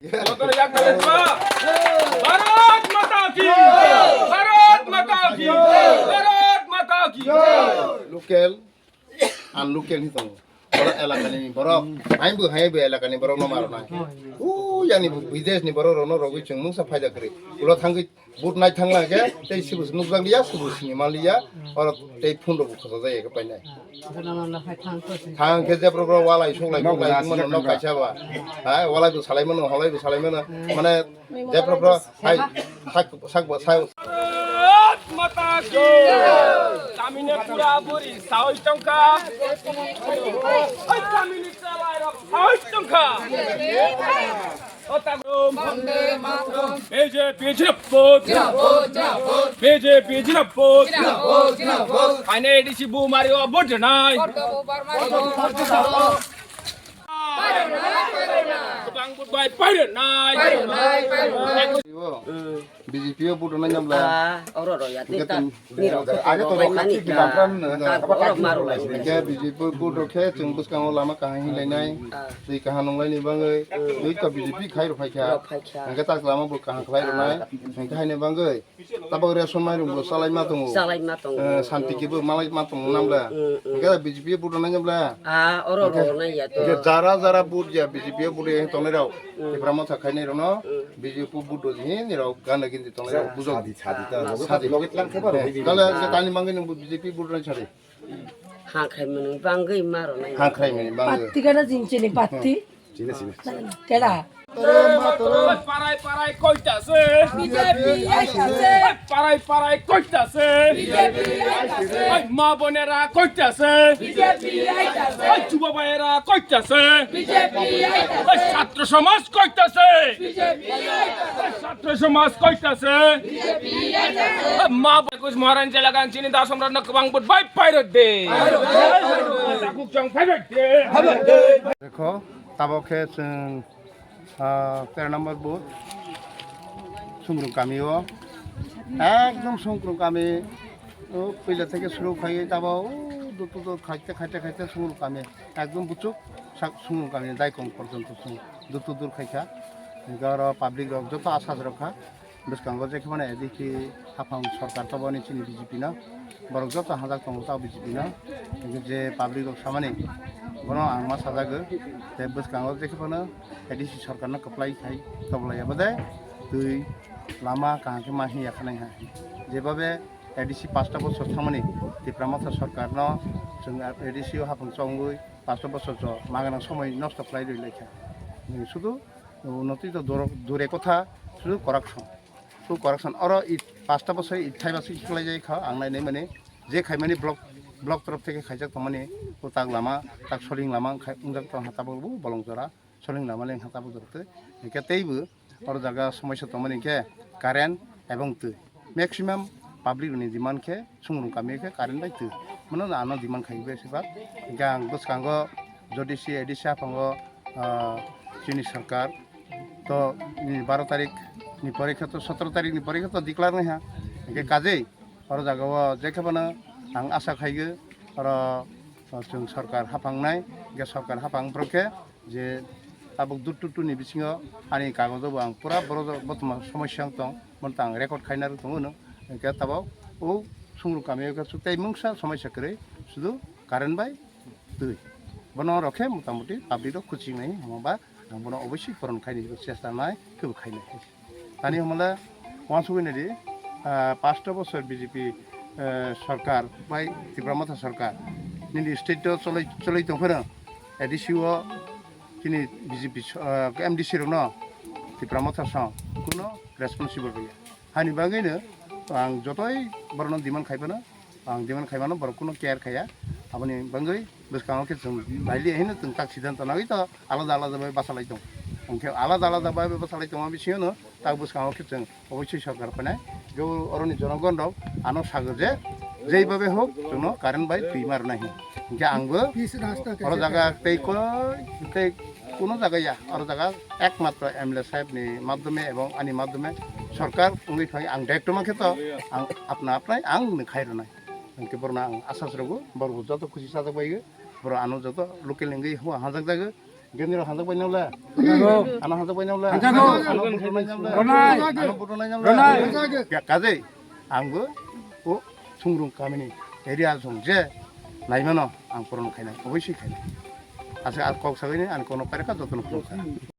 भारत माता की भारत माता की भारत माता की local unlocal itu borok elakani borok aimbu haibu elakani borok nomar nai yani bides ni borok rono rogi chung mungsa faida kri ulo thangi but nai thangla ge tei sibus nukjang liya sibus ni maliya or tei phundo bu khosa jai ge painai thang ke je bro walai songlai songlai mono no kaisa ba ha walai bu salai mono halai bu salai mono mane je bro hai sak sai Bharat माता की कामिने पूरा बुरी 100 टंका ओइ कामिने चालाएर 100 टंका ओतागम Vande Mataram BJP जिनाबोत BJP जिनाबोत आइने ADC बुमारियो vote नाय Bang Budbai Pirate Night. BJP yo budo na nyamla. Oro ya tita. Niro. Aga to Mani ki bangkran Oro maru lai. ke BJP budo ke chung bus kang lama ka hi lai nai. Sei ka hanong lai ni bangai. Doi ka BJP khai ro phai kha. Angka tak lama bu ka khai ro nai. Angka hai ne bangai. Tabang reason mai rum salai ma tung. Salai matong. Santi ki bu malai ma tung namla. Angka BJP budo na nyamla. Oro na ya to. Ke jara bud ya BJP budo yang tong rao. Ke bramo tha khai nei ro no. BJP budo ni ni rao gan lagi di tong rao. Buzo sadi logit lang ke ba. Kala ke tani mangai nang BJP budo na chari. Ha khai menu bangai maru nai. Ha khai meni bangai. Pati kada jinchini pati. Kada. Parai parai koitase BJP aitase. parai parai koitase BJP aitase. Oi ma bonera koitase BJP aitase. oi যুব ভাইয়েরা কইতাছে BJP aitase. oi ছাত্র সমাজ কইতাছে BJP aitase. ছাত্র সমাজ কইতাছে BJP aitase. মা বাকুস মহারান জেলাগান চিনি দা সম্রাট নকবাং বুট বাই পাইরত দে তাকুক চং পাইরত দে देखो तब के 13 নম্বর বুথ সুমরুং কামিও একদম সুমরুং কামি ও পয়লা থেকে শুরু খাইয়ে তাবাও দুটো খাইতে খাইতে খাইতে সুমরুং কামি একদম বুচুক সুমরুং কামি দাইকং পর্যন্ত দুটো দূর খাইখা গার পাবলিক রক যত আশা রক্ষা বেসকাঙ্গ যেখানে দেখি হাফাং সরকার তব নিচিনি বিজেপি না বরং যত হাজার দङ তাও বিজেপি না যে পাবলিক রক সামানি বনো आं मा साजागो ते बसकांगो जेखोनो एडिसि सरकारनो कप्लाय खाय कप्लाया बदे दै लामा कांके माहि याखनाय हा जेबाबे एडिसि 5टा बছর थामानि तिप्रामाथा सरकारनो जों एडिसि हाफं चंगुय 5टा बছর ज मागाना समय नष्ट खालाय रइलायखा শুধু উন্নতি তো দূরে কথা শুধু করাপশন আর 5টা বছর ইথাইবাসি খালাय जाय खा आं नायनाय माने जे खायमानि ब्लक तरफ থেকে খাইজাক তামানে ও তাক লামা তাক সলিং লামা উংজাক তো হাতাবো বলংজরা সলিং লামা লেং হাতাবো দরতে একে তেইবো আর জায়গা সমস্যা তামানে কে কারেন্ট এবং তৈ ম্যাক্সিমাম পাবলিক नि डिमांड के सुंगरुं कामे के कारेन्ट बाय तৈ মানে আনো डिमांड খাইবে সেবা গাং বসকাঙ্গ যদি সি এডিসা পাঙ্গ চিনি সরকার তো 12 তারিখ नि পরীক্ষা তো 17 তারিখ नि পরীক্ষা তো ডিক্লার নাই হা একে কাজেই আর জায়গা যেখানে आं आशा खायो आरो जों सरकार हाफांनाय गे सरकार हाफांफ्रके जे ताबुक दुटुटुनि बिसिङाव आंनि कागजाव आं पुरा बर्तमान समस्या दं मोनता आं रेकर्ड खायना दङ नो गे ताबाव ओ सुंग्रु कामियाव के सुताय मुंसा समस्या करे शुधु कारेन्ट बाय दै बनो रखे मोटामुटी पाब्लिक खुचिं नै हमबा आं बनो अबश्य फरन खायनि चेष्टा नाय केबो खायनो दानि हमला वासुगिनदि 5টা বছর বিজেপি सरकार बाय तिप्रामाथा सरकार निनि स्टेट चलै दंफोर एडिसिओ दिनै बिजेपि एमडिसि रन तिप्रामाथा सं कुनो रेसपन्सिबल गैया हानि बागैनो आं जतय बरन डिमान्ड खायबानो आं डिमान्ड खायबानो बर कुनो केयार खाया आबनि बांगै बसकाङो के जों लाइलि हैनो जों ताक सिद्धान्त नागै त आलादा आलादा बाय बासालाय दं ओंखे आलादा बाय बासालाय दं बिसिनो ताक बसकाङो के जों अबश्य सरकार फनाय गौ अरनि जनगण दं आनो सागो जे जेइबाबे होक जोंनो कारेन्ट बाय फ्रीमार नाही ओंखे आंबो और जागा तै কোনো জায়গায় আর জায়গা একমাত্র এমএলএ সাহেবনি মাধ্যমে এবং আনি মাধ্যমে সরকার উঙ্গি ফাই আং দায়িত্ব মাখে তো আং আপনা আপনাই আং খাইরো নাই ओंखे बरना आं आसासरगो बरबो जत खुसि साजाक बायो बर आनो जत लोकेल इंगै हुआ हाजाक जागो Gendiro handak bay naule. Ano handak bay naule. Ano butuh naik naule. Ano butuh naik naule. Kaze, anggo, sungrung kami ni area songje, naik mana, ang pernah kena, obviously kena. Asal kau sagini, ang kono pereka jatuh nukung.